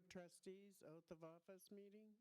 Trustees, oath of office meeting.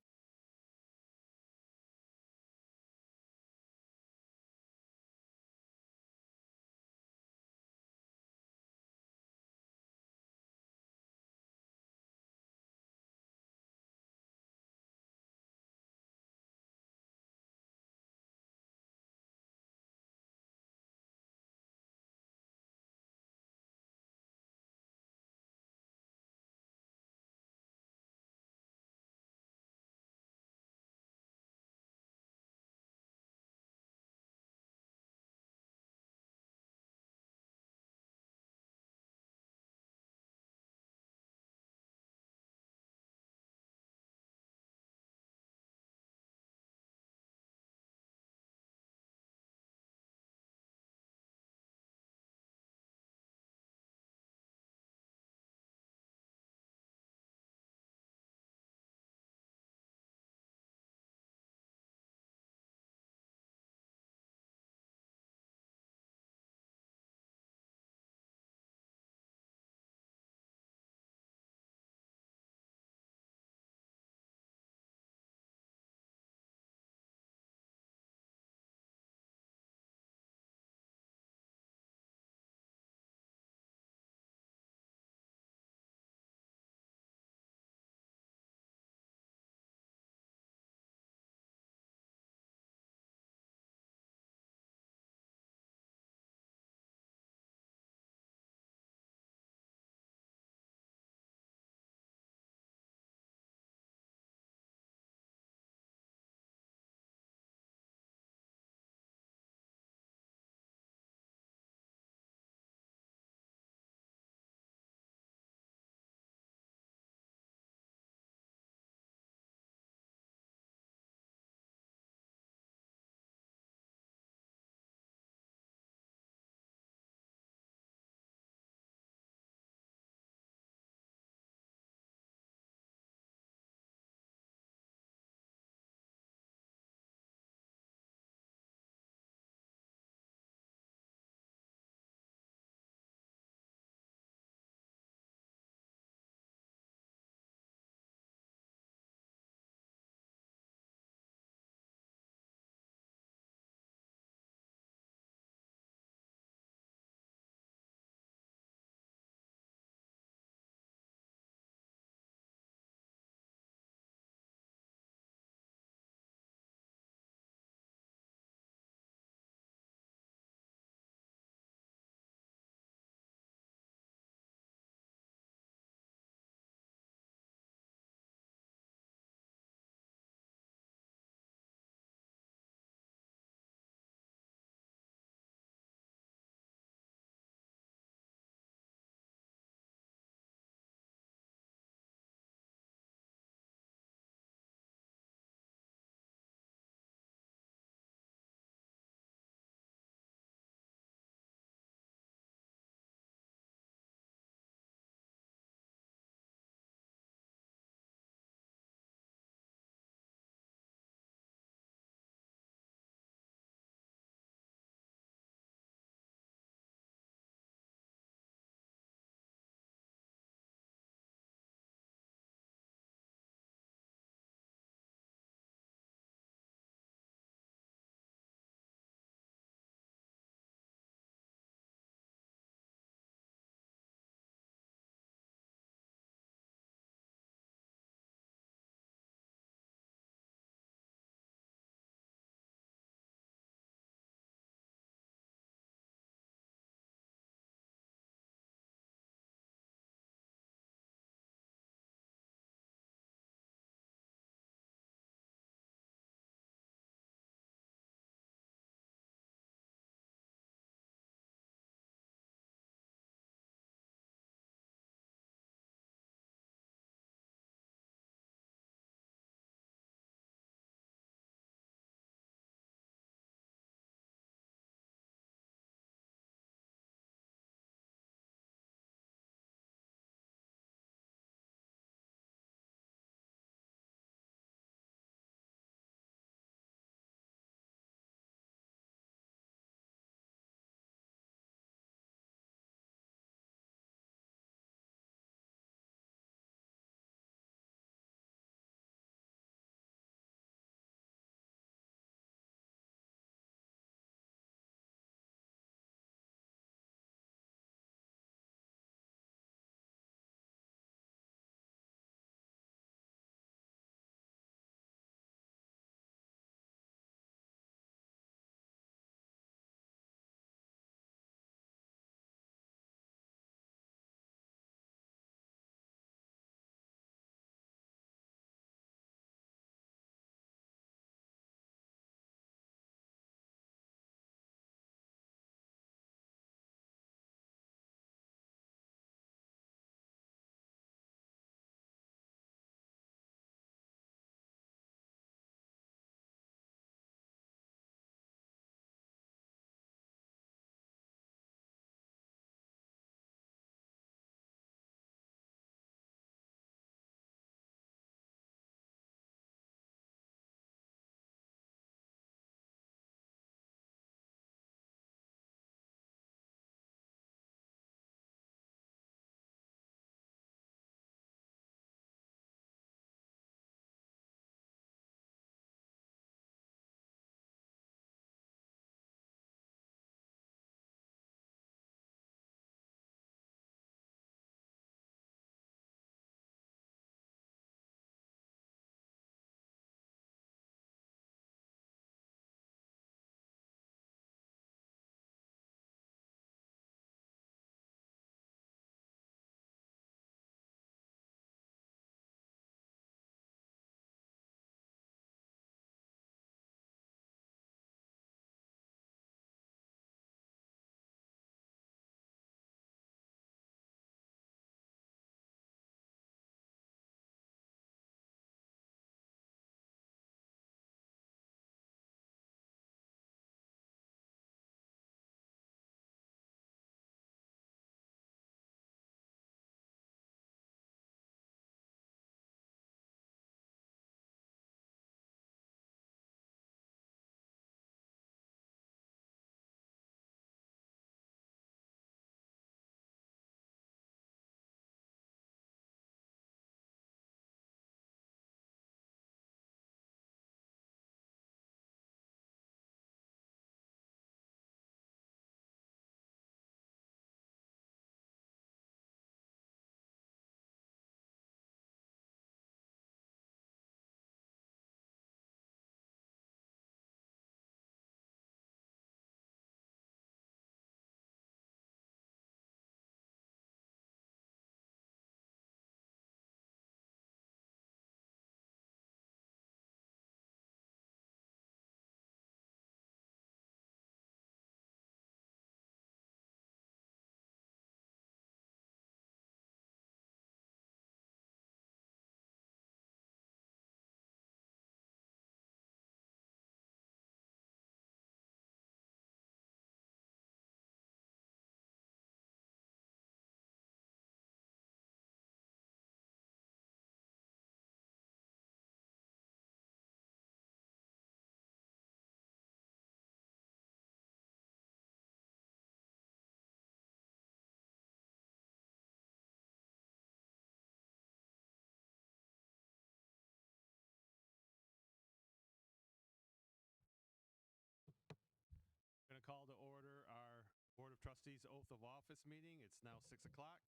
Trustees' Oath of Office meeting. It's now 6 o'clock.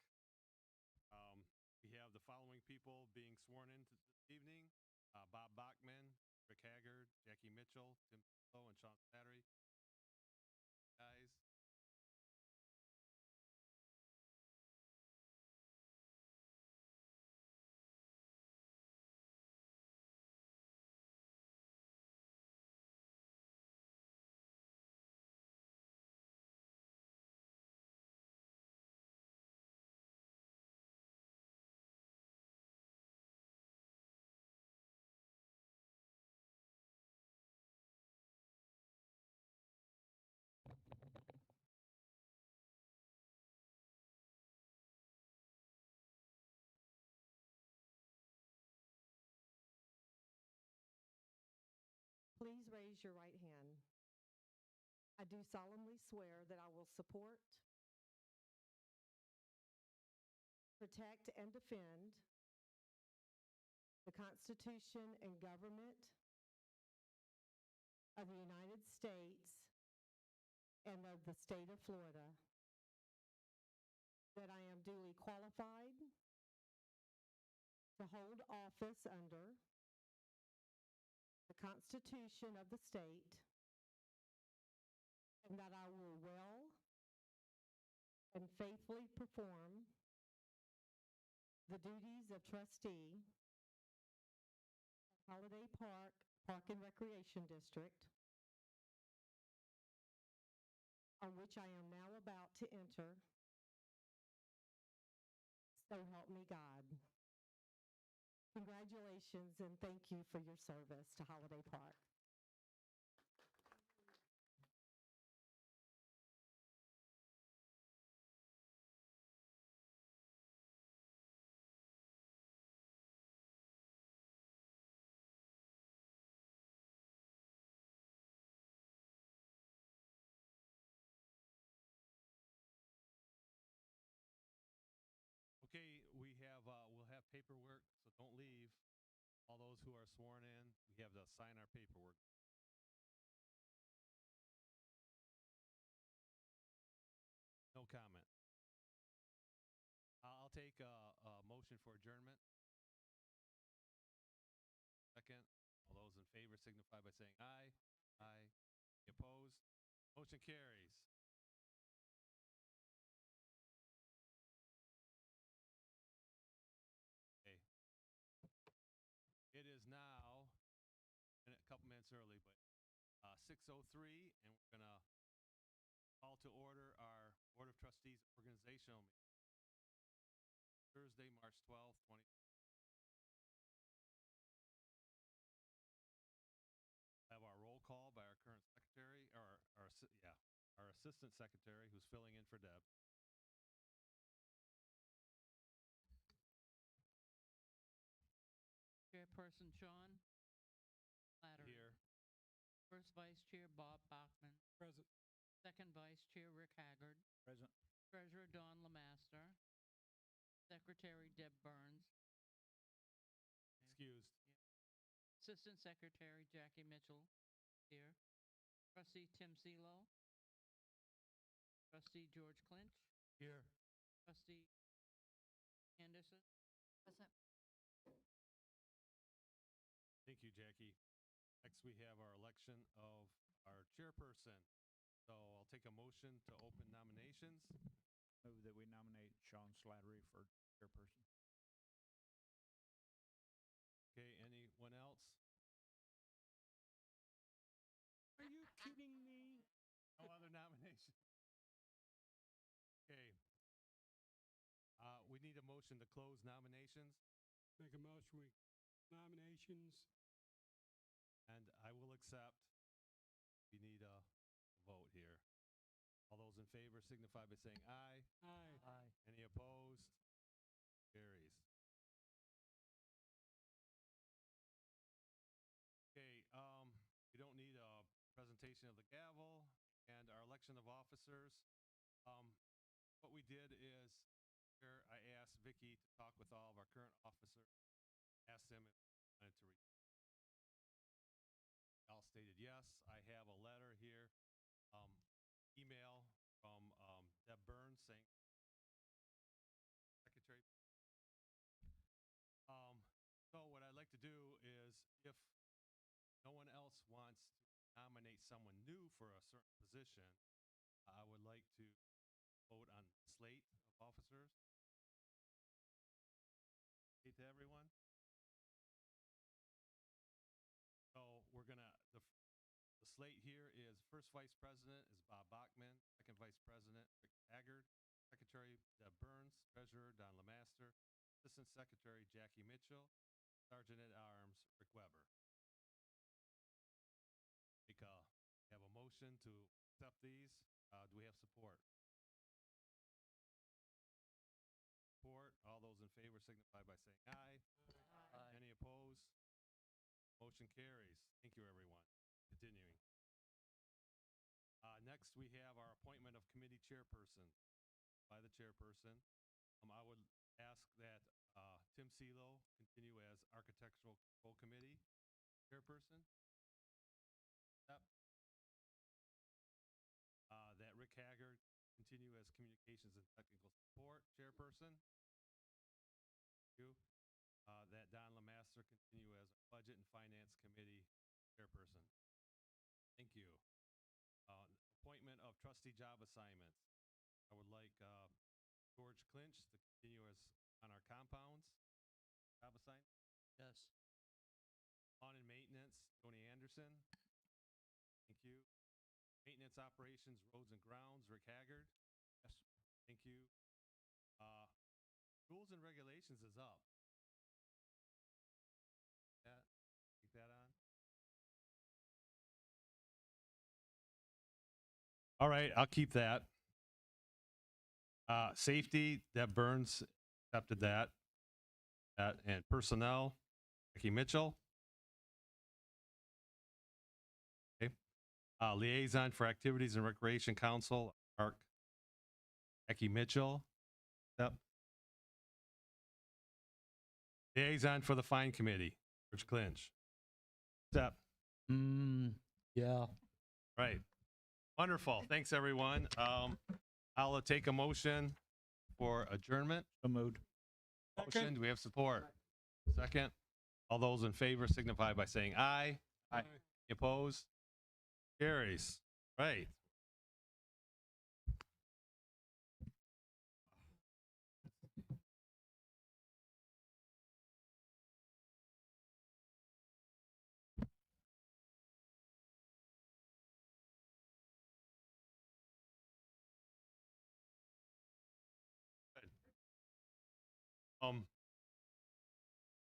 We have the following people being sworn in this evening. Bob Bachman, Rick Haggard, Jackie Mitchell, Tim Lowe, and Sean Slattery. Guys. Please raise your right hand. I do solemnly swear that I will support, protect, and defend the Constitution and government of the United States and of the state of Florida, that I am duly qualified to hold office under the Constitution of the state, and that I will well and faithfully perform the duties of trustee at Holiday Park, Park and Recreation District, on which I am now about to enter. So help me God. Congratulations and thank you for your service to Holiday Park. Okay, we'll have paperwork, so don't leave. All those who are sworn in, we have to sign our paperwork. No comment. I'll take a motion for adjournment. Second. All those in favor signify by saying aye. Aye. Any opposed? Motion carries. Okay. It is now a couple minutes early, but 6:03, and we're going to call to order our Board of Trustees organizational meeting. Thursday, March 12th, 2020. Have our roll call by our current secretary, or our assistant secretary, who's filling in for Deb. Chairperson Sean Slattery. Here. First Vice Chair Bob Bachman. Present. Second Vice Chair Rick Haggard. Present. Treasurer Don Lemaster. Secretary Deb Burns. Excused. Assistant Secretary Jackie Mitchell. Here. Trustee Tim Selo. Trustee George Clinch. Here. Trustee Anderson. Present. Thank you, Jackie. Next, we have our election of our chairperson. So I'll take a motion to open nominations. Move that we nominate Sean Slattery for chairperson. Okay, anyone else? Are you kidding me? No other nomination. Okay. We need a motion to close nominations. Make a motion, we nominations. And I will accept. We need a vote here. All those in favor signify by saying aye. Aye. Aye. Any opposed? Carries. Okay, we don't need a presentation of the gavel and our election of officers. What we did is here I asked Vicki to talk with all of our current officers, asked them if they wanted to all stated yes. I have a letter here, email from do is if no one else wants to nominate someone new for a certain position, I would like to vote on the slate of officers. Okay to everyone? So we're gonna, the slate here is first vice president is Bob Bachman, second vice president Rick Haggard, secretary Deb Burns, treasurer Don Lemaster, assistant secretary Jackie Mitchell, sergeant at arms Rick Weber. Have a motion to accept these. Do we have support? Support. All those in favor signify by saying aye. Aye. Any opposed? Motion carries. Thank you, everyone. Continuing. Next, we have our appointment of committee chairperson by the chairperson. I would ask that Tim Selo continue as Architectural Control Committee chairperson. Yep. That Rick Haggard continue as Communications and Technical Support chairperson. Thank you. That Don Lemaster continue as Budget and Finance Committee chairperson. Thank you. Appointment of trustee job assignments. I would like George Clinch to continue as on our compounds job assignment. Yes. Lawn and maintenance, Tony Anderson. Thank you. Maintenance operations, roads and grounds, Rick Haggard. Yes. Thank you. Rules and regulations is up. Take that on. All right, I'll keep that. Safety, Deb Burns accepted that. And personnel, Jackie Mitchell. Okay. Liaison for Activities and Recreation Council, Park, Jackie Mitchell. Yep. Liaison for the Fine Committee, George Clinch. Yep. Yeah. Right. Wonderful. Thanks, everyone. I'll take a motion for adjournment. So moved. Motion. Do we have support? Second. All those in favor signify by saying aye. Aye. Opposed? Carries. Right.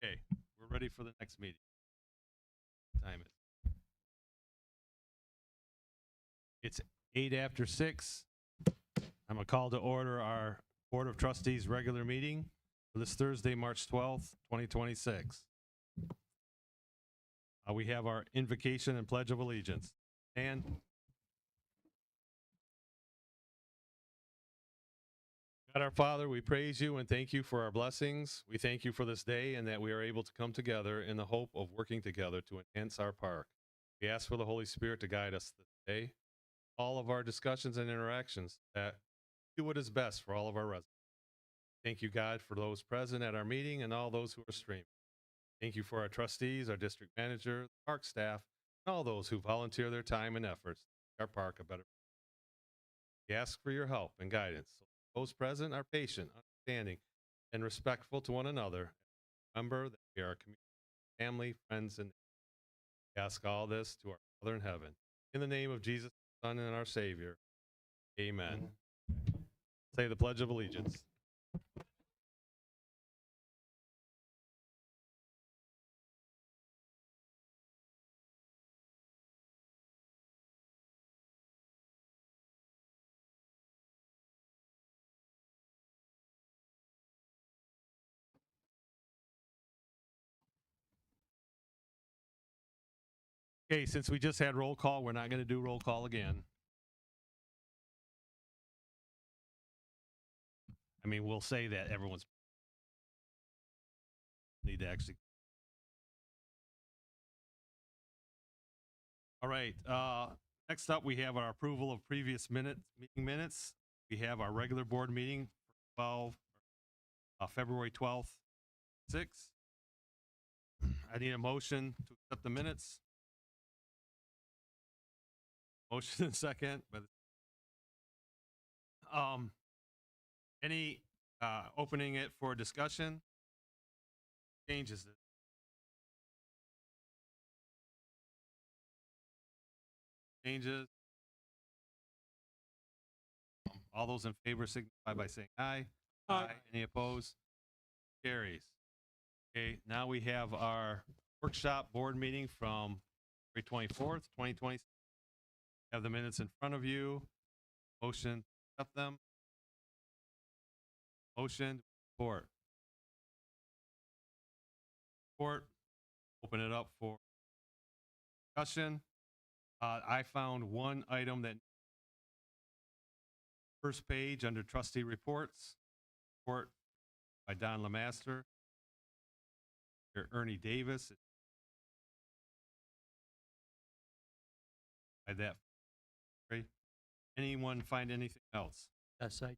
Okay, we're ready for the next meeting. Time it. It's 8 after 6. I'm going to call to order our Board of Trustees regular meeting for this Thursday, March 12th, 2026. We have our invocation and pledge of allegiance. And God our Father, we praise you and thank you for our blessings. We thank you for this day and that we are able to come together in the hope of working together to enhance our park. We ask for the Holy Spirit to guide us this day, all of our discussions and interactions, that do what is best for all of our residents. Thank you, God, for those present at our meeting and all those who are streaming. Thank you for our trustees, our district manager, park staff, and all those who volunteer their time and efforts to make our park a better place. We ask for your help and guidance. Those present are patient, understanding, and respectful to one another. Remember that we are a community, family, friends, and we ask all this to our Father in heaven. In the name of Jesus, Son, and our Savior. Amen. Say the Pledge of Allegiance. Okay, since we just had roll call, we're not going to do roll call again. I mean, we'll say that everyone's need to actually. All right. Next up, we have our approval of previous meeting minutes. We have our regular board meeting for February 12th, 6. I need a motion to accept the minutes. Motion and second, but any opening it for discussion? Changes it. Changes. All those in favor signify by saying aye. Aye. Any opposed? Carries. Okay, now we have our workshop board meeting from February 24th, 2020. Have the minutes in front of you. Motion to accept them. Motion, report. Report. Open it up for discussion. I found one item that first page under trustee reports. Report by Don Lemaster. Ernie Davis. By that. Anyone find anything else? Yes, I.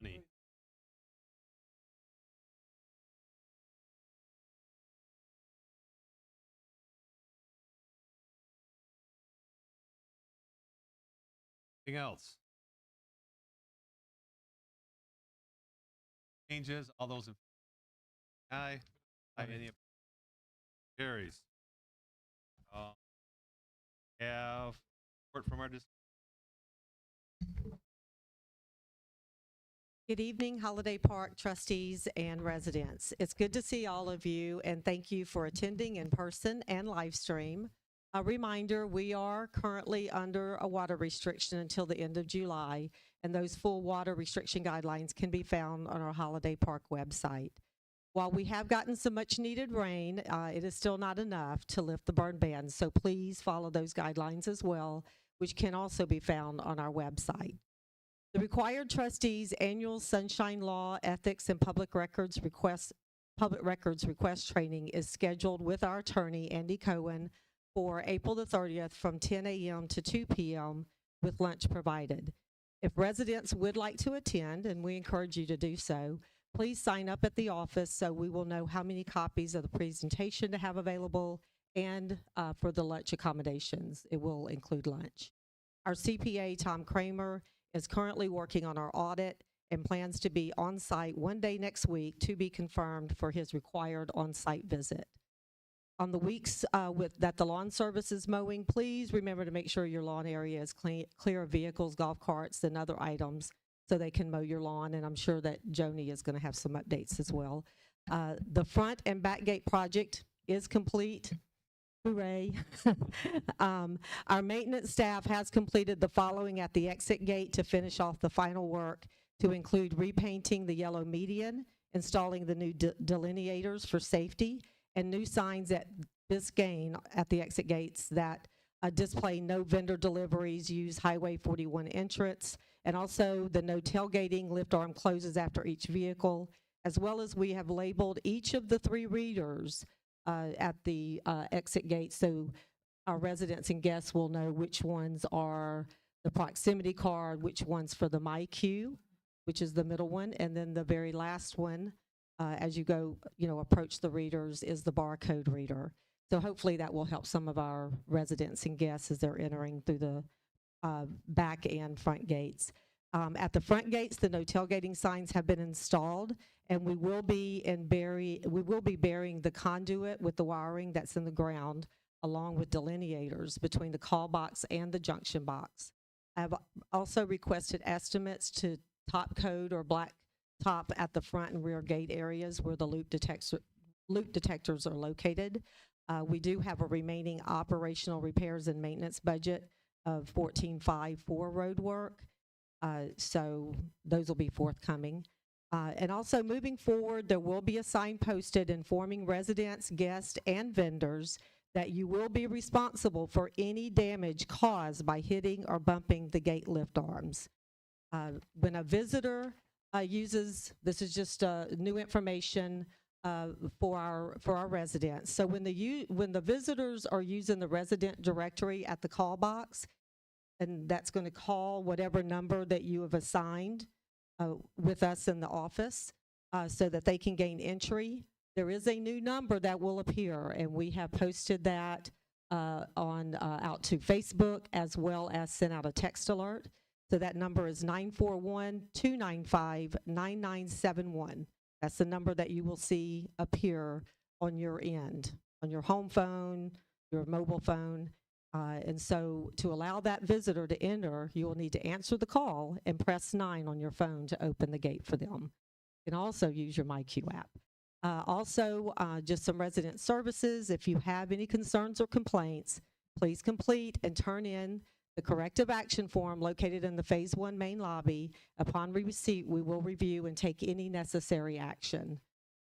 Any? Anything else? Changes? All those in aye. Aye. Any carries? Have report from our district. Good evening, Holiday Park trustees and residents. It's good to see all of you, and thank you for attending in person and live stream. A reminder, we are currently under a water restriction until the end of July, and those full water restriction guidelines can be found on our Holiday Park website. While we have gotten some much needed rain, it is still not enough to lift the burn ban, so please follow those guidelines as well, which can also be found on our website. The required trustees' annual Sunshine Law, Ethics, and Public Records request training is scheduled with our attorney, Andy Cohen, for April the 30th from 10 a.m. to 2 p.m. with lunch provided. If residents would like to attend, and we encourage you to do so, please sign up at the office so we will know how many copies of the presentation to have available, and for the lunch accommodations, it will include lunch. Our CPA, Tom Kramer, is currently working on our audit and plans to be on site one day next week to be confirmed for his required on-site visit. On the weeks that the lawn service is mowing, please remember to make sure your lawn area is clear of vehicles, golf carts, and other items so they can mow your lawn, and I'm sure that Joni is going to have some updates as well. The front and back gate project is complete. Hooray. Our maintenance staff has completed the following at the exit gate to finish off the final work, to include repainting the yellow median, installing the new delineators for safety, and new signs at Biscayne at the exit gates that display no vendor deliveries, use Highway 41 entrance, and also the no tailgating, lift arm closes after each vehicle, as well as we have labeled each of the 3 readers at the exit gate, so our residents and guests will know which ones are the proximity card, which one's for the MyQ, which is the middle one, and then the very last one, as you go, approach the readers, is the barcode reader. So hopefully that will help some of our residents and guests as they're entering through the back and front gates. At the front gates, the no tailgating signs have been installed, and we will be burying the conduit with the wiring that's in the ground, along with delineators between the call box and the junction box. I have also requested estimates to top coat or black top at the front and rear gate areas where the loop detectors are located. We do have a remaining operational repairs and maintenance budget of $14.5 for road work. So those will be forthcoming. And also moving forward, there will be a sign posted informing residents, guests, and vendors that you will be responsible for any damage caused by hitting or bumping the gate lift arms. When a visitor this is just new information for our residents. So when the visitors are using the resident directory at the call box, and that's going to call whatever number that you have assigned with us in the office so that they can gain entry. There is a new number that will appear, and we have posted that out to Facebook as well as sent out a text alert. So that number is 941-295-9971. That's the number that you will see appear on your end, on your home phone, your mobile phone. And so to allow that visitor to enter, you will need to answer the call and press 9 on your phone to open the gate for them. You can also use your MyQ app. Just some resident services. If you have any concerns or complaints, please complete and turn in the corrective action form located in the Phase 1 main lobby. Upon receipt, we will review and take any necessary action.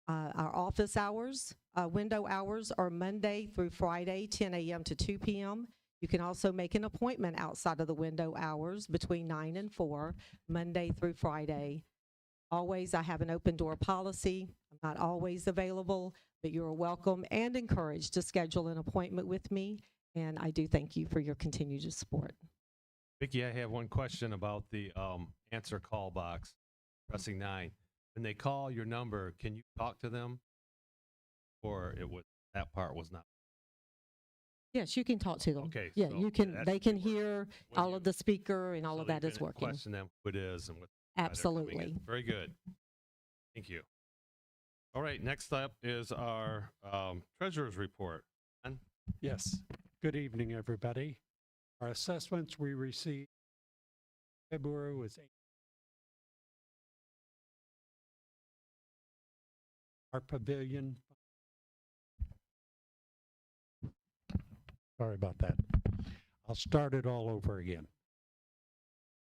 Our office hours, window hours are Monday through Friday, 10 a.m. to 2 p.m. You can also make an appointment outside of the window hours between 9 and 4, Monday through Friday. Always, I have an open door policy. I'm not always available, but you're welcome and encouraged to schedule an appointment with me. And I do thank you for your continued support. Vicki, I have one question about the answer call box, pressing 9. When they call your number, can you talk to them? Or that part was not? Yes, you can talk to them. Okay. Yeah, so you can. They can hear when all of the speaker and all of that is working. Question them who it is and what. Absolutely. Very good. Thank you. All right. Next up is our treasurer's report. Yes. Good evening, everybody. Our assessments we received February was 8. Our pavilion. Sorry about that. I'll start it all over again.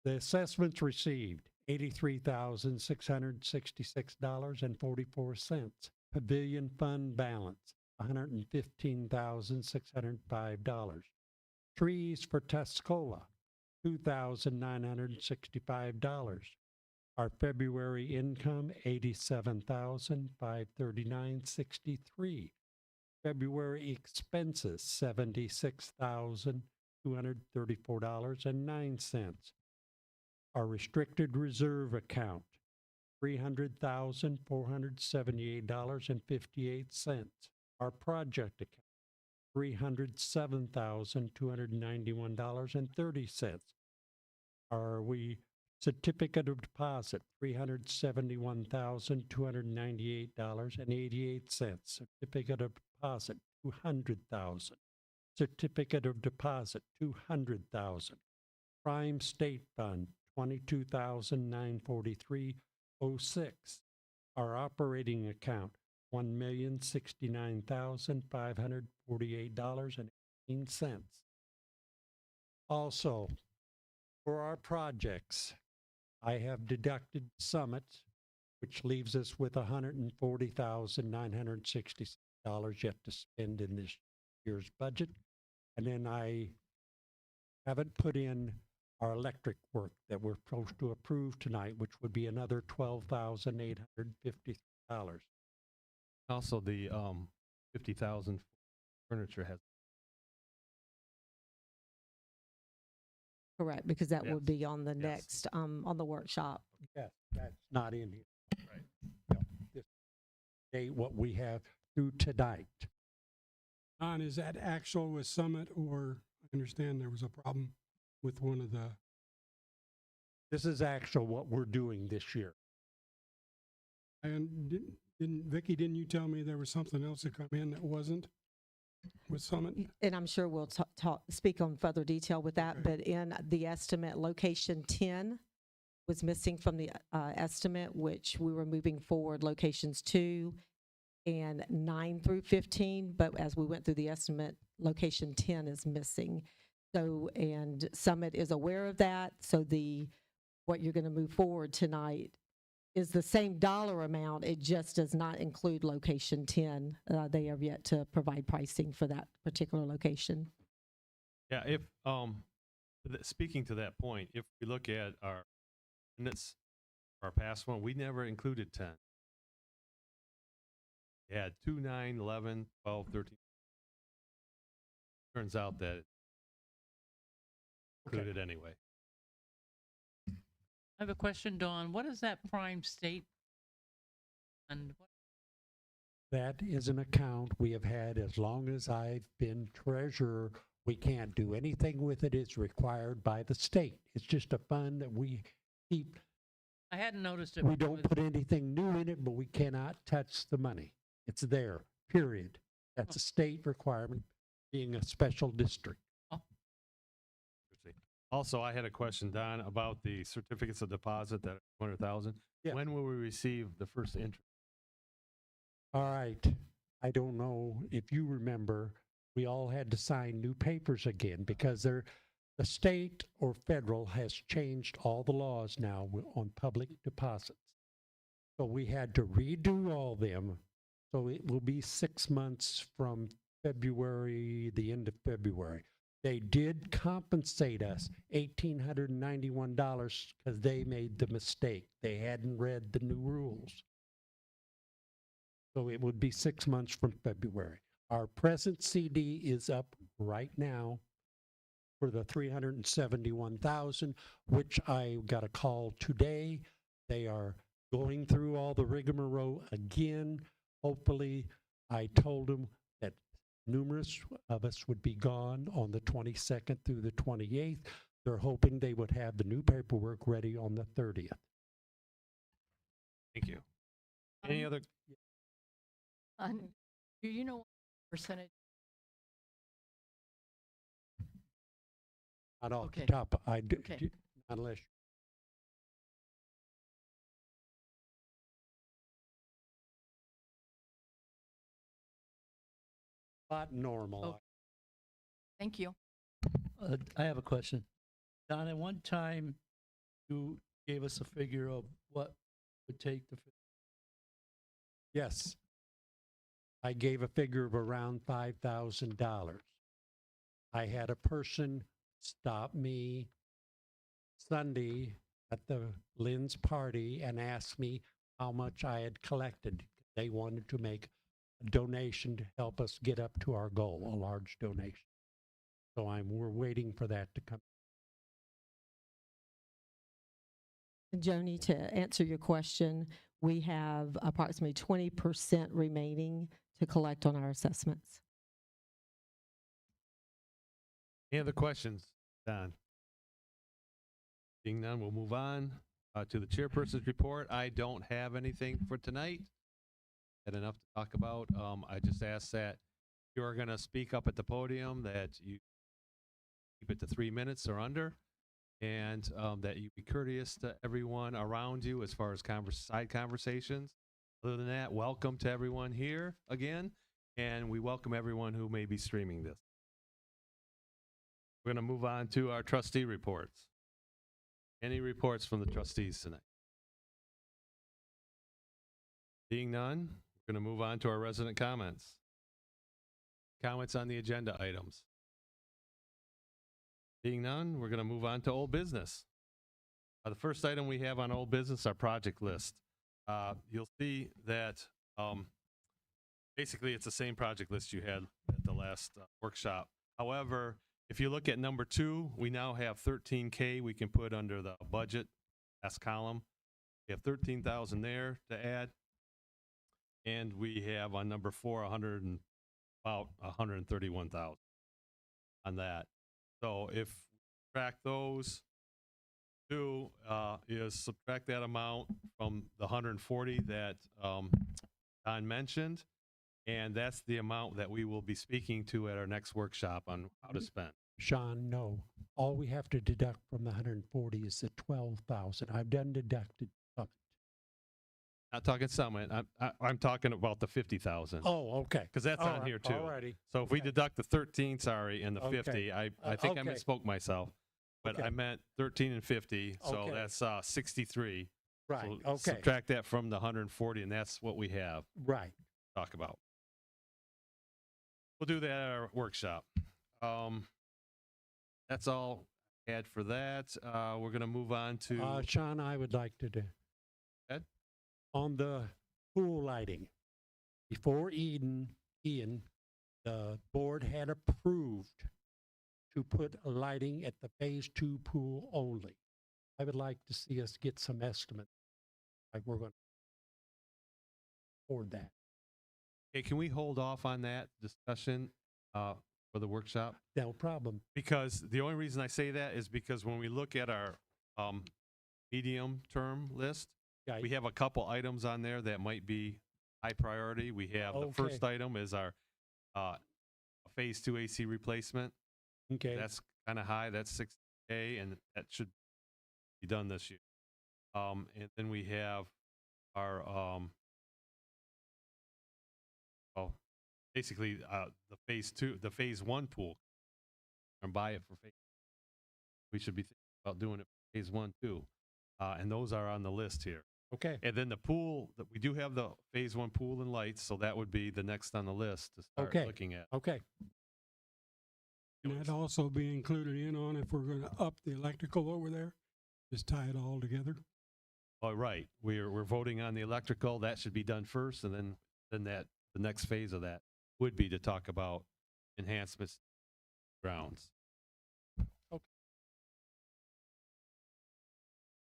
The assessments received $83,666.44. Pavilion fund balance $115,605. Trees for Tuscola $2,965. Our February income $87,539.63. February expenses $76,234.09. Our restricted reserve account $300,478.58. Our project account $307,291.30. Our certificate of deposit $371,298.88. Certificate of deposit $200,000. Certificate of deposit $200,000. Prime State Fund $22,943.06. Our operating account $1,069,548.18. Also, for our projects, I have deducted Summit, which leaves us with $140,960 yet to spend in this year's budget. And then I haven't put in our electric work that we're supposed to approve tonight, which would be another $12,850. Also, the 50,000 furniture has. Correct, because that Yes. would be on the Yes. next, on the workshop. Yes, that's not in here. Right. No, this date, what we have through tonight. Don, is that actual with Summit, or I understand there was a problem with one of the, This is actual what we're doing this year. and Vicki, didn't you tell me there was something else that come in that wasn't with Summit? And I'm sure we'll speak on further detail with that, Okay. but in the estimate, location 10 was missing from the estimate, which we were moving forward locations 2 and 9 through 15, but as we went through the estimate, location 10 is missing. So, and Summit is aware of that, so what you're going to move forward tonight is the same dollar amount, it just does not include location 10. They have yet to provide pricing for that particular location. Yeah, if speaking to that point, if we look at our units our past one, we never included 10. We had 2, 9, 11, 12, 13. Turns out that it's Okay. included anyway. I have a question, Dawn. What is that prime state? And what, That is an account we have had as long as I've been treasurer. We can't do anything with it. It's required by the state. It's just a fund that we keep. I hadn't noticed it. We when I don't was- put anything new in it, but we cannot touch the money. It's there, period. That's a state requirement, being a special district. Also, I had a question, Don, about the certificates of deposit that are 200,000. Yeah. When will we receive the first interest? All right. I don't know if you remember, we all had to sign new papers again because the state or federal has changed all the laws now on public deposits. So we had to redo all them. So it will be 6 months from February, the end of February. They did compensate us $1,891 because they made the mistake. They hadn't read the new rules. So it would be 6 months from February. Our present CD is up right now for the 371,000, which I got a call today. They are going through all the rigmarole again. Hopefully, I told them that numerous of us would be gone on the 22nd through the 28th. They're hoping they would have the new paperwork ready on the 30th. Thank you. Any other? Do you know what percentage? Not off Okay. the top, I do, Okay. unless. Not normal. Oh. Thank you. I have a question. Don, at one time, you gave us a figure of what would take the, Yes. I gave a figure of around $5,000. I had a person stop me Sunday at the Lynn's party and ask me how much I had collected. They wanted to make a donation to help us get up to our goal, a large donation. So we're waiting for that to come. Joni, to answer your question, we have approximately 20% remaining to collect on our assessments. Any other questions, Don? Seeing none, we'll move on to the chairperson's report. I don't have anything for tonight. Had enough to talk about. I just ask that you are going to speak up at the podium, that you keep it to 3 minutes or under, and that you be courteous to everyone around you as far as side conversations. Other than that, welcome to everyone here again, and we welcome everyone who may be streaming this. We're going to move on to our trustee reports. Any reports from the trustees tonight? Seeing none, we're going to move on to our resident comments. Comments on the agenda items. Seeing none, we're going to move on to old business. The first item we have on old business, our project list. You'll see that basically it's the same project list you had at the last workshop. However, if you look at number 2, we now have 13K we can put under the budget, last column. We have 13,000 there to add. And we have on number 4, about 131,000 on that. So if we track those two, is subtract that amount from the 140 that Don mentioned, and that's the amount that we will be speaking to at our next workshop on how to spend. Sean, no. All we have to deduct from the 140 is the 12,000. I've done deducted some. Not talking Summit. I'm talking about the 50,000. Oh, okay. Because that's on here too. Alrighty. So if we Okay. deduct the 13, sorry, and the Okay. 50, I think I okay. misspoke myself. But Okay. I meant 13 and 50, so Okay. that's 63. Right. So Okay. subtract that from the 140, and that's what we have to Right. talk about. We'll do that at our workshop. That's all I had for that. We're going to move on to. Sean, I would like to On the pool lighting, before Ian, the board had approved to put lighting at the Phase 2 pool only. I would like to see us get some estimates, like we're going to afford that. Okay, can we hold off on that discussion for the workshop? No problem. Because the only reason I say that is because when we look at our medium-term list, Yeah, we have a couple items on there that might be high priority. We have the first item is our Phase 2 AC replacement. okay. That's kind of high. That's $60K, and that should be done this year. And then we have our basically the Phase 1 pool, and buy it for phase. We should be thinking about doing it for Phase 1 too, and those are on the list here. Okay. And then the pool, we do have the Phase 1 pool and lights, so that would be the next on the list to start Okay. looking at. Okay. Can that also be included in on if we're going to up the electrical over there? Just tie it all together? All right, we're voting on the electrical. That should be done first, and then the next phase of that would be to talk about enhancements grounds.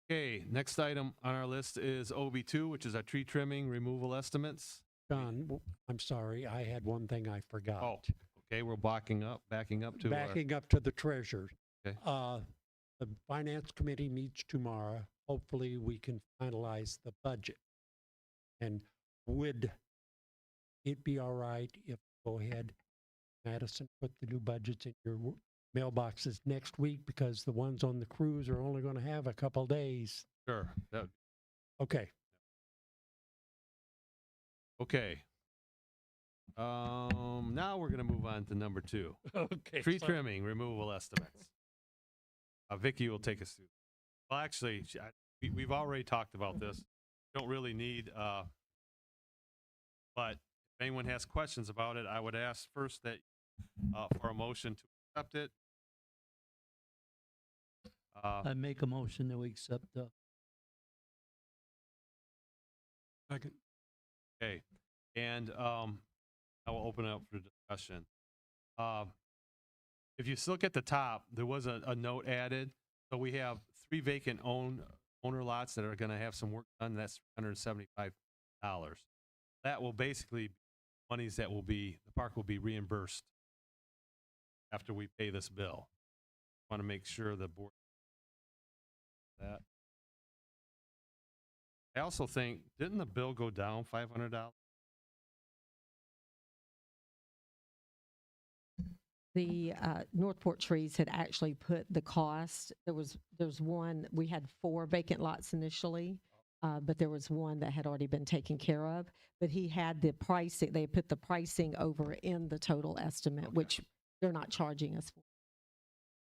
Okay, next item on our list is OB2, which is our tree trimming removal estimates. John, I'm sorry, I had one thing I forgot. Oh, okay, we're backing up to Backing up to the treasurer. Okay. The finance committee meets tomorrow. Hopefully, we can finalize the budget. And would it be all right if, go ahead, Madison, put the new budgets in your mailboxes next week, because the ones on the cruise are only going to have a couple days. Sure. Okay. Okay. Now we're going to move on to number 2. Okay. Tree trimming removal estimates. Vicky will take us through. Well, actually, we've already talked about this. Don't really need, but if anyone has questions about it, I would ask first that for a motion to accept it. I make a motion that we accept the. Second. Okay, and I will open it up for discussion. If you look at the top, there was a note added. So we have 3 vacant owner lots that are going to have some work done. That's $175. That will basically be monies that will be, the park will be reimbursed after we pay this bill. Want to make sure the board that. I also think, didn't the bill go down $500? The Northport Trees had actually put the cost, there's one, we had 4 vacant lots initially, but there was one that had already been taken care of. But he had the pricing, they put the pricing over in the total estimate, Okay. which they're not charging us for.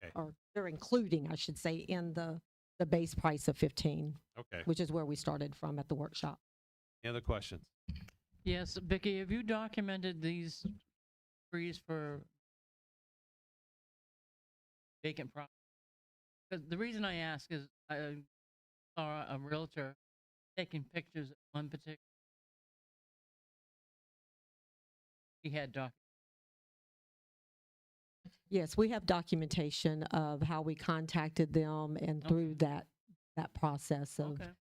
Okay. Or they're including, I should say, in the base price of 15, Okay. which is where we started from at the workshop. Any other questions? Yes, Vicki, have you documented these trees for vacant property? Because the reason I ask is I saw a realtor taking pictures of one particular. He had Yes, we have documentation of how we contacted them and Okay. through that process of Okay.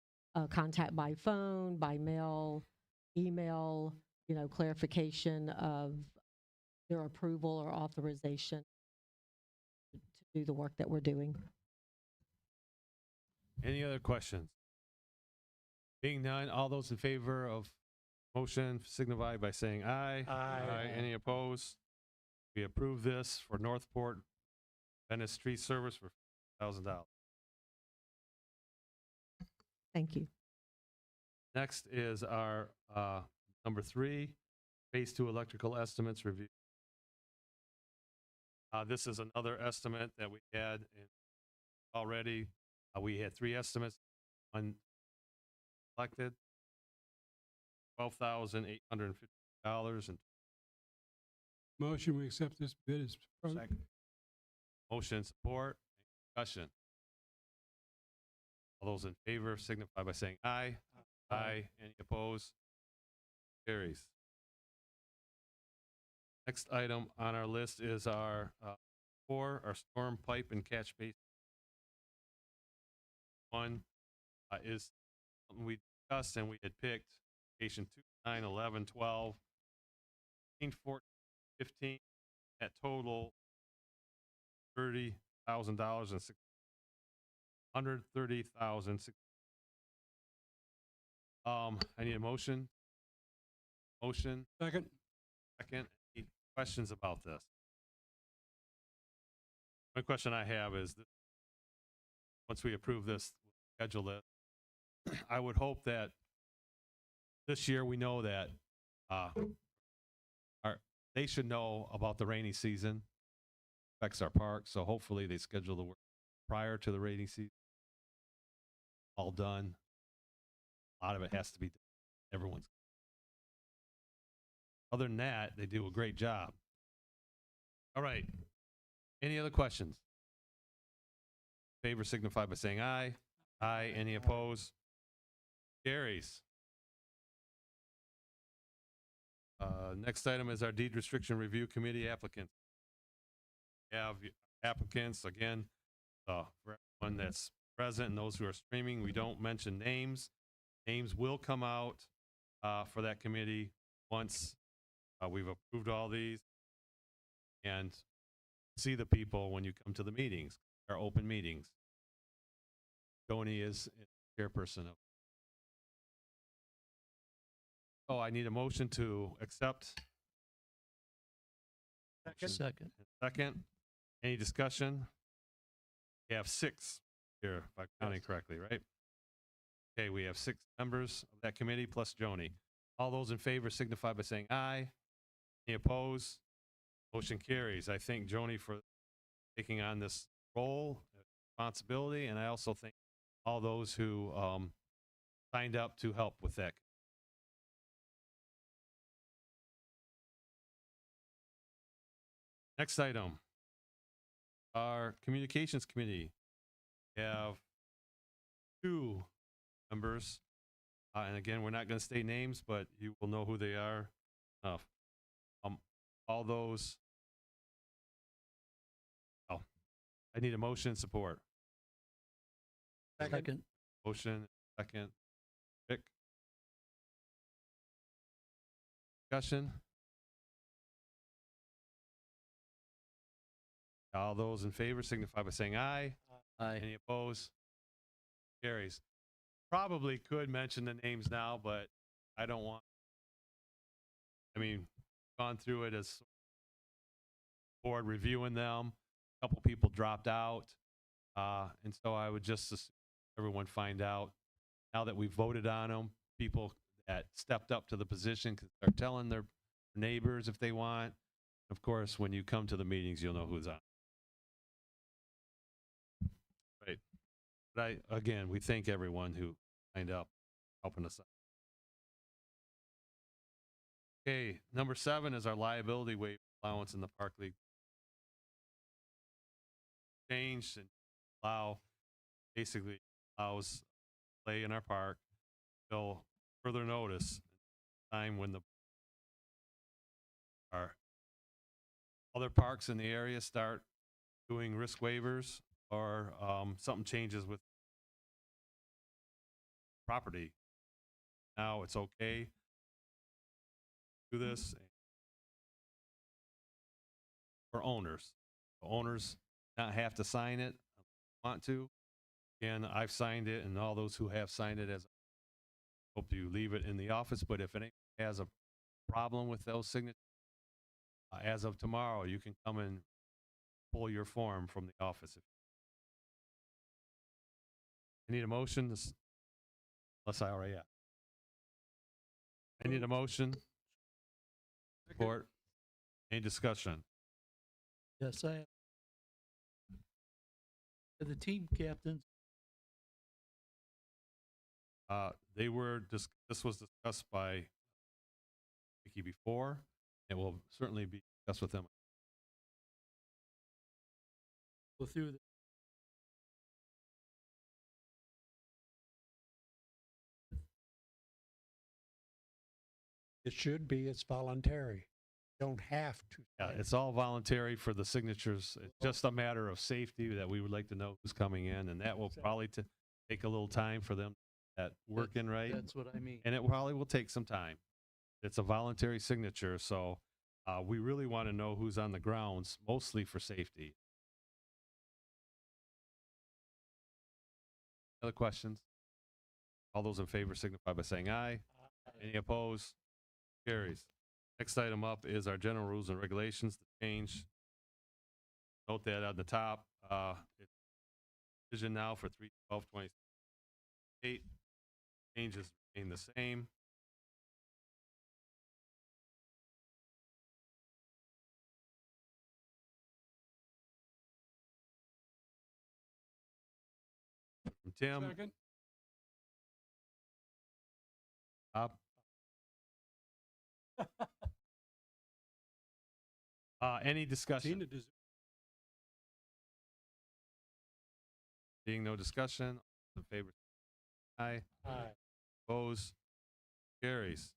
contact by phone, by mail, email, clarification of their approval or authorization to do the work that we're doing. Any other questions? Being none, all those in favor of motion signify by saying aye. Aye. Any opposed? We approve this for Northport Venice Tree Service for $1,000. Thank you. Next is our number 3, Phase 2 electrical estimates review. This is another estimate that we had already. We had 3 estimates. One collected, $12,850. And Motion, we accept this bid as Second. motion and support. Any discussion? All those in favor signify by saying aye. Aye. Any opposed? Carries. Next item on our list is our our storm pipe and catch basin. One is something we discussed and we had picked location 2, 9, 11, 12, 15, 14, 15 at total $30,000 and $130,000. I need a motion. Motion. Second. Second. Any questions about this? My question I have is that once we approve this, we'll schedule it. I would hope that this year we know that they should know about the rainy season affects our park. So hopefully they schedule the work prior to the rainy season. All done. A lot of it has to be done. Everyone's. Other than that, they do a great job. All right. Any other questions? Favor signify by saying aye. Aye. Any opposed? Carries. Next item is our deed restriction review committee applicants. We have applicants again for everyone that's present and those who are streaming. We don't mention names. Names will come out for that committee once we've approved all these, and see the people when you come to the meetings, our open meetings. Tony is chairperson of. Oh, I need a motion to accept. Second. Second. Any discussion? We have 6 here, if I'm counting correctly, right? Okay, we have 6 members of that committee plus Joni. All those in favor signify by saying aye. Any opposed? Motion carries. I thank Joni for taking on this role, responsibility, and I also thank all those who signed up to help with that. Next item, our communications committee. We have 2 members, and again, we're not going to state names, but you will know who they are. All those. Oh, I need a motion and support. Second. Motion, second. Vic. Discussion. All those in favor signify by saying aye. Aye. Any opposed? Carries. Probably could mention the names now, but I don't want. I mean, gone through it as board reviewing them. A couple people dropped out, and so I would just assume everyone find out now that we voted on them. People that stepped up to the position are telling their neighbors if they want. Of course, when you come to the meetings, you'll know who's on. Right. But again, we thank everyone who signed up, helping us out. Okay, number 7 is our liability waiver allowance in the Park League. Changed and basically allows play in our park till further notice. Time when our other parks in the area start doing risk waivers or something changes with property. Now it's okay to do this for owners. The owners not have to sign it if they want to. Again, I've signed it, and all those who have signed it, as hope you leave it in the office. But if anyone has a problem with those signatures, as of tomorrow, you can come and pull your form from the office. I need a motion, unless I already have. I need a motion. Support. Any discussion? Yes, I have. The team captains, They were this was discussed by Vicky before, and will certainly be discussed with them. go through the It should be, it's voluntary. Don't have to. Yeah, sign it's all voluntary for the signatures. It's just a matter of safety that we would like to know who's coming in, and that will probably take a little time for them that working right. That's what I mean. And it probably will take some time. It's a voluntary signature, so we really want to know who's on the grounds, mostly for safety. Other questions? All those in favor signify by saying aye. Any opposed? Carries. Next item up is our general rules and regulations to change. Note that on the top, it's vision now for 3/12/28. Changes remain the same. From Tim, Second. up. Any discussion? Tina, does Being no discussion, all in favor, aye. Aye. Opposed? Carries.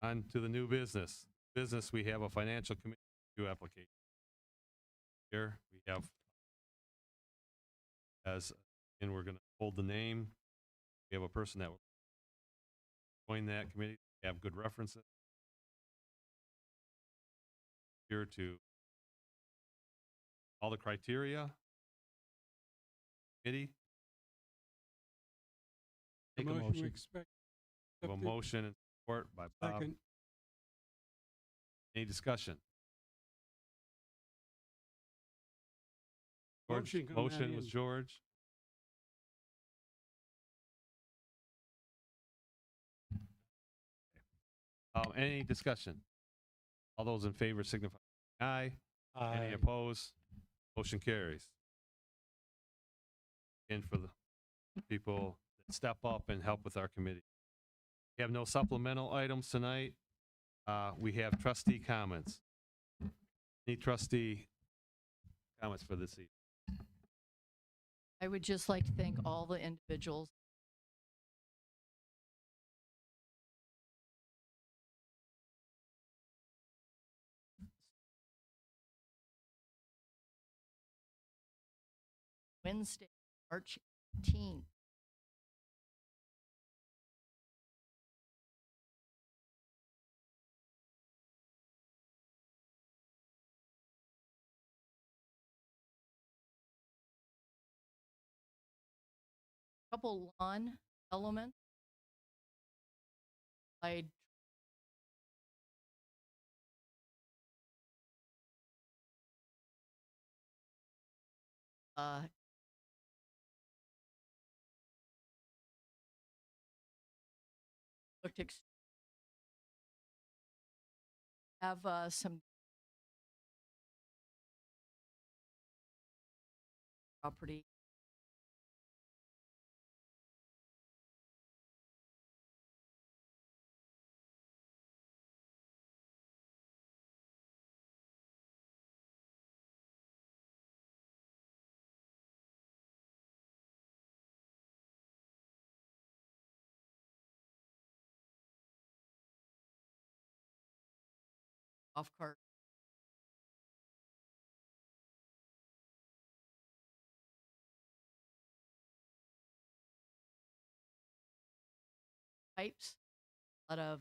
On to the new business. Business, we have a financial committee review application. Here we have, and we're going to hold the name. We have a person that will join that committee, have good references. Here to all the criteria. Committee. the Make a motion we motion. expect? We have a accepted? motion and support by Bob. Second. Any discussion? Motion come Motion that was in. George. Any discussion? All those in favor signify by aye. Any Aye. opposed? Motion carries. And for the people that step up and help with our committee. We have no supplemental items tonight. We have trustee comments. Any trustee comments for this evening? I would just like to thank all the individuals. Wednesday, March 18th. Couple lawn elements. I looked have some property. Off cart. Pipes. A lot of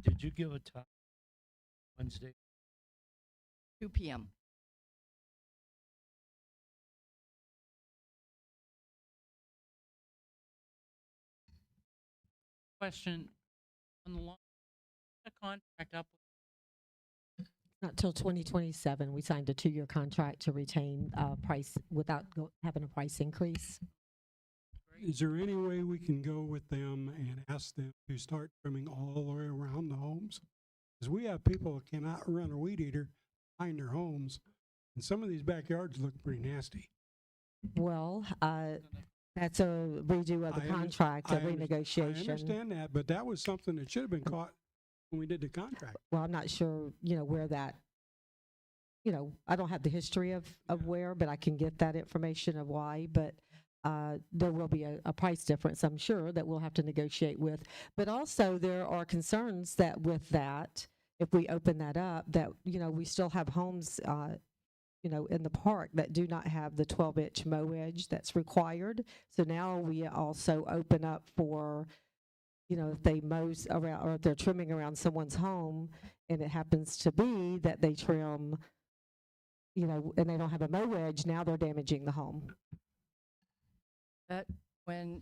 Did you give a time Wednesday? 2 p.m. Question on the long the contract up. Not till 2027. We signed a 2-year contract to retain price without having a price increase. Is there any way we can go with them and ask them to start trimming all the way around the homes? Because we have people that cannot run a weed eater behind their homes, and some of these backyards look pretty nasty. Well, that's a redo of the I contract, a I renegotiation. understand that, but that was something that should have been caught when we did the contract. Well, I'm not sure, where that, I don't have the history of where, but I can get that information of why. But there will be a price difference, I'm sure, that we'll have to negotiate with. But also, there are concerns that with that, if we open that up, that, we still have homes, in the park that do not have the 12-inch mow edge that's required. So now we also open up for, if they mow around or if they're trimming around someone's home and it happens to be that they trim, and they don't have a mow edge, now they're damaging the home. That when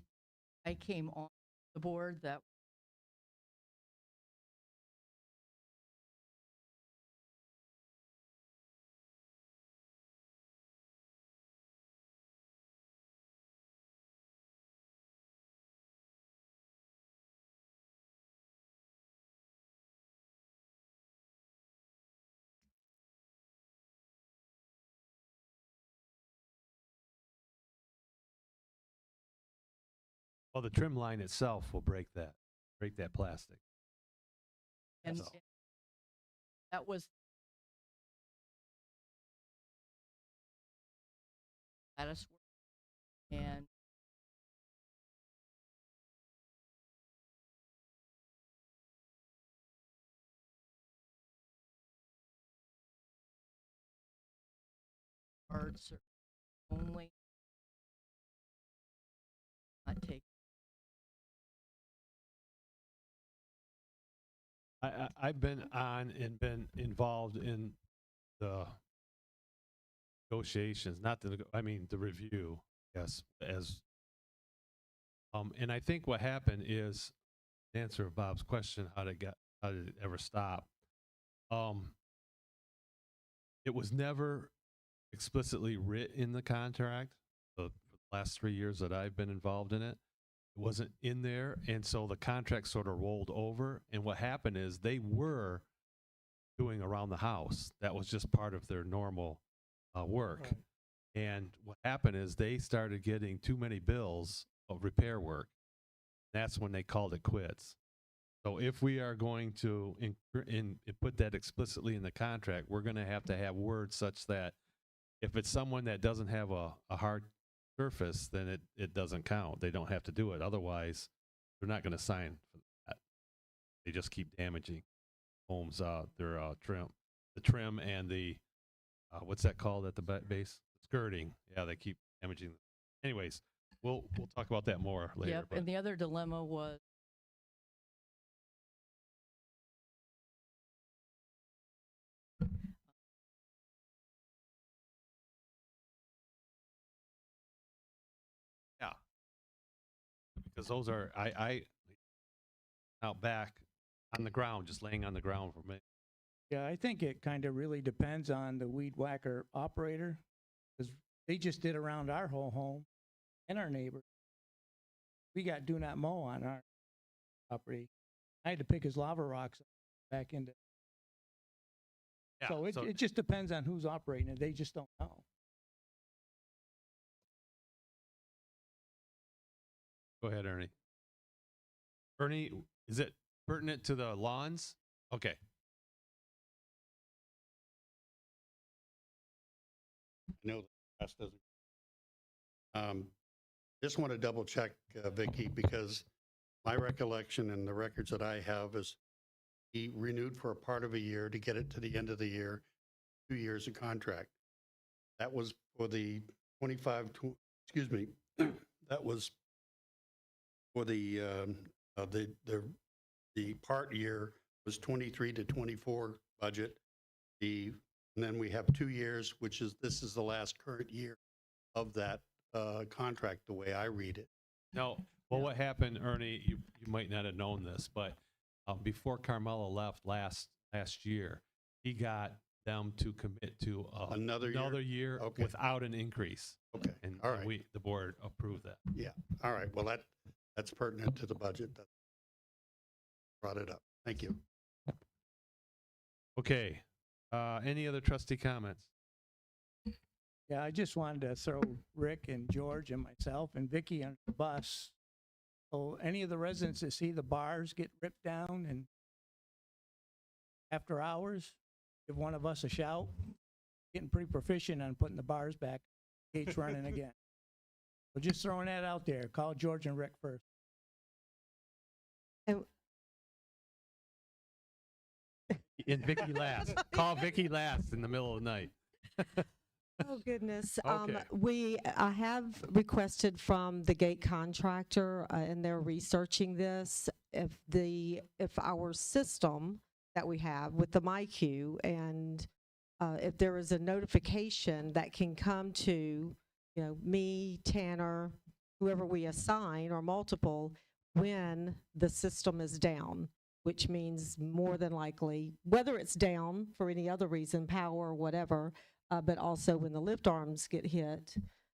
I came on the board, that Well, the trim line itself will break that plastic. and So- that was lattice work, and parts are only not take. I've been on and been involved in the negotiations, not the review, yes, and I think what happened is, to answer Bob's question, how did it ever stop? It was never explicitly written in the contract. For the last 3 years that I've been involved in it, it wasn't in there, and so the contract sort of rolled over. And what happened is they were doing around the house. That was just part of their normal work. Right. And what happened is they started getting too many bills of repair work. That's when they called it quits. So if we are going to put that explicitly in the contract, we're going to have words such that if it's someone that doesn't have a hard surface, then it doesn't count. They don't have to do it. Otherwise, they're not going to sign for that. They just keep damaging homes, their the trim and the, what's that called at the base? Skirting. Yeah, they keep damaging. Anyways, we'll talk about that more later. Yep, but- and the other dilemma was Yeah. Because those are, I out back on the ground, just laying on the ground for me. Yeah, I think it kind of really depends on the weed whacker operator, because they just did around our whole home and our neighbor. We got do not mow on our property. I had to pick his lava rocks back into. Yeah, So it just depends on who's operating it. They just don't know. Go ahead, Ernie. Ernie, is it pertinent to the lawns? Okay. I know the past doesn't. Just want to double check, Vicky, because my recollection and the records that I have is he renewed for a part of a year to get it to the end of the year, 2 years of contract. That was for the 25, excuse me, that was for the part year was 23 to 24 budget. And then we have 2 years, this is the last current year of that contract, the way I read it. No. Well, what happened, Ernie, you might not have known this, but before Carmelo left last year, he got them to commit to Another year Okay. without an increase. Okay, And, all and right. the board approved that. Yeah, all right, well, that's pertinent to the budget. That brought it up. Thank you. Okay. Any other trustee comments? Yeah, I just wanted to throw Rick and George and myself and Vicky on the bus. So any of the residents that see the bars get ripped down and after hours, give one of us a shout. getting pretty proficient on putting the bars back, gates running again. So just throwing that out there. Call George and Rick first. And And Vicky last. Call Vicky last in the middle of the night. oh goodness, Okay. I have requested from the gate contractor, and they're researching this. If our system that we have with the MyQ, and if there is a notification that can come to, me, Tanner, whoever we assign, or multiple, when the system is down, which means more than likely, whether it's down for any other reason, power or whatever, but also when the lift arms get hit,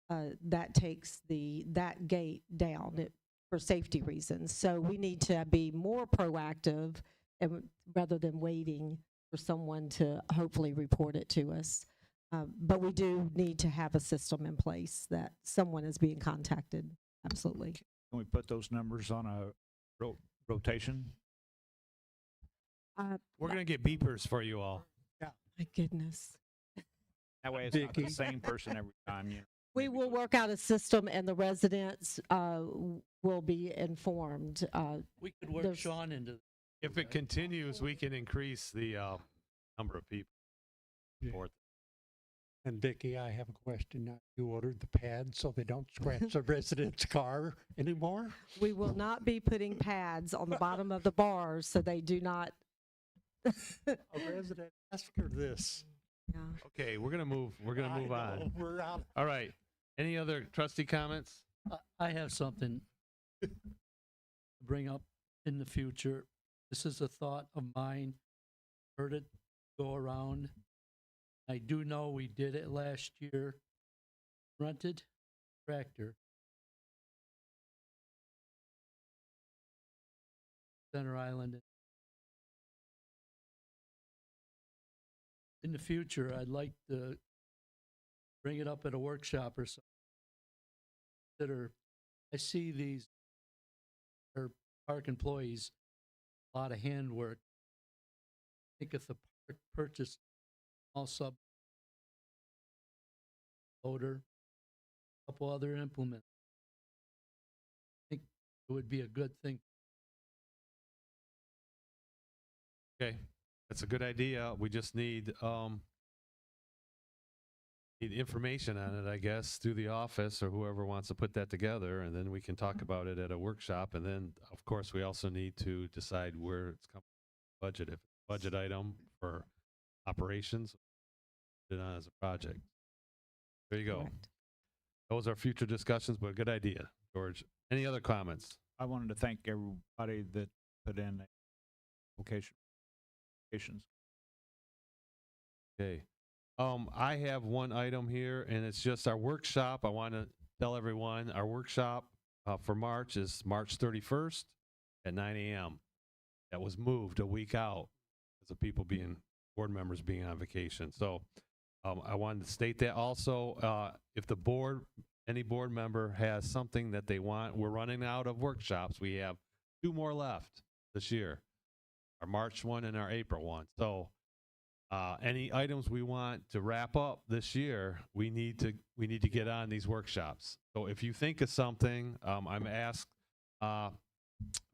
that takes that gate down for safety reasons. So we need to be more proactive rather than waiting for someone to hopefully report it to us. But we do need to have a system in place that someone is being contacted. Absolutely. Can we put those numbers on a rotation? We're going to get beepers for you all. My goodness. That way it's not the Vicky? same person every time. We will work out a system, and the residents will be informed. We could work There's- Sean into. If it continues, we can increase the number of people. Yeah. For it. And Vicky, I have a question. You ordered the pads so they don't scratch the resident's car anymore? We will not be putting pads on the bottom of the bars so they do not. A resident asked for this. Yeah. Okay, we're gonna move. We're gonna move I know, on. We're out. All right. Any other trustee comments? I have something to bring up in the future. This is a thought of mine. Heard it go around. I do know we did it last year. Rented tractor. Center Island. In the future, I'd like to bring it up at a workshop or something. I see these park employees, a lot of handwork. I think if the park purchased all sub loader, a couple other implements, I think it would be a good thing. Okay, that's a good idea. We just need information on it, I guess, through the office or whoever wants to put that together, and then we can talk about it at a workshop. And then, of course, we also need to decide where it's coming from. Budget, if it's a budget item for operations, put it on as a project. There you go. Correct. Those are future discussions, but a good idea, George. Any other comments? I wanted to thank everybody that put in applications. Okay. I have one item here, and it's just our workshop. I want to tell everyone our workshop for March is March 31st at 9 a.m. That was moved a week out because of board members being on vacation. So I wanted to state that also. If any board member has something that they want, we're running out of workshops. We have 2 more left this year, our March one and our April one. So any items we want to wrap up this year, we need to get on these workshops. So if you think of something, I'm asked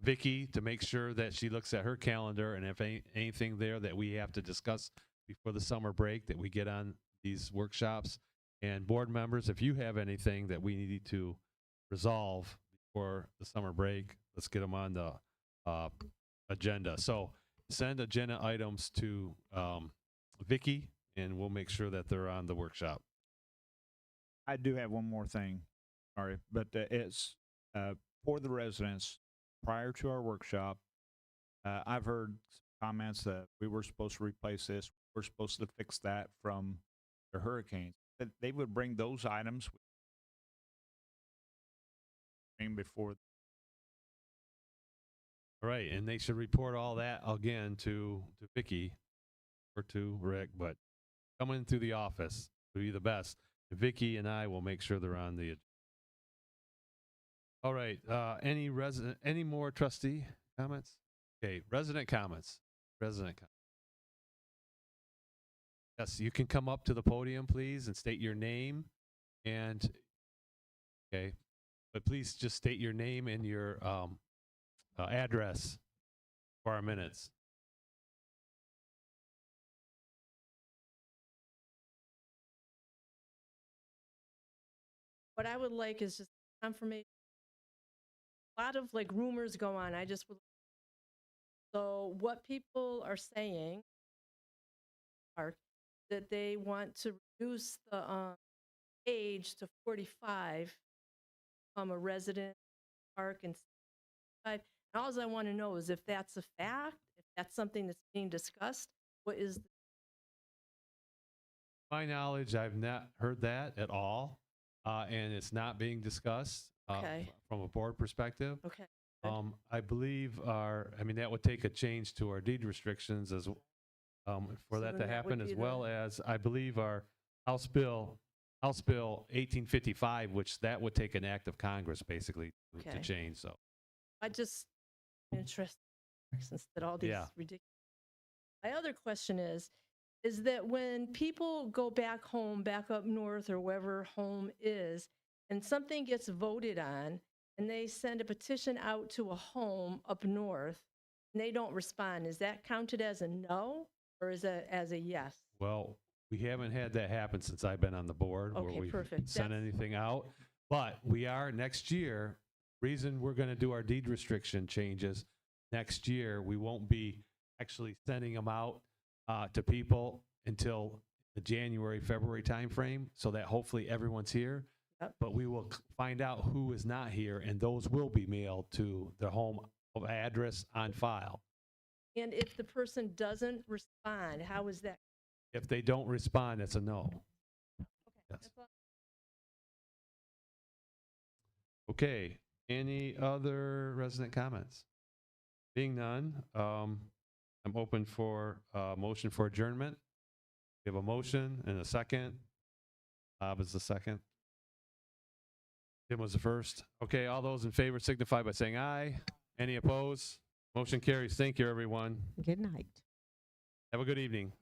Vicky to make sure that she looks at her calendar, and if anything there that we have to discuss before the summer break, that we get on these workshops. And board members, if you have anything that we need to resolve before the summer break, let's get them on the agenda. So send agenda items to Vicky, and we'll make sure that they're on the workshop. I do have one more thing, sorry, but it's for the residents prior to our workshop. I've heard some comments that we were supposed to replace this, we're supposed to fix that from the hurricanes. That they would bring those items before. All right, and they should report all that again to Vicky or to Rick, but coming through the office would be the best. Vicky and I will make sure they're on the. All right, any more trustee comments? Okay, resident comments. Yes, you can come up to the podium, please, and state your name and, okay, but please just state your name and your address for our minutes. What I would like is just confirmation. A lot of like rumors go on. I just would. So what people are saying are that they want to reduce the age to 45, become a resident park and 65. And all I want to know is if that's a fact, if that's something that's being discussed. What is My knowledge, I've not heard that at all, and it's not being discussed Okay. from a board perspective. okay? Good. I believe that would take a change to our deed restrictions as for So that then to that would happen, as be well the- as I believe our House Bill 1855, which that would take an act of Congress basically to Okay. change. So I just interested since that all these Yeah. ridiculous. My other question is that when people go back home, back up north or wherever home is, and something gets voted on, and they send a petition out to a home up north, and they don't respond, is that counted as a no or is that as a yes? well, we haven't had that happen since I've been on the board where Okay, we've perfect. sent That's- anything out. But we are next year, reason we're going to do our deed restriction changes next year, we won't be actually sending them out to people until the January, February timeframe, so that hopefully everyone's here. Yep. But we will find out who is not here, and those will be mailed to the home address on file. And if the person doesn't respond, how is that? If they don't respond, it's a no. Okay. Yes. that's all. Okay, any other resident comments? Being none, I'm open for a motion for adjournment. We have a motion and a second. Bob is the second. Tim was the first. Okay, all those in favor signify by saying aye. Any opposed? Motion carries. Thank you, everyone. Good night. Have a good evening.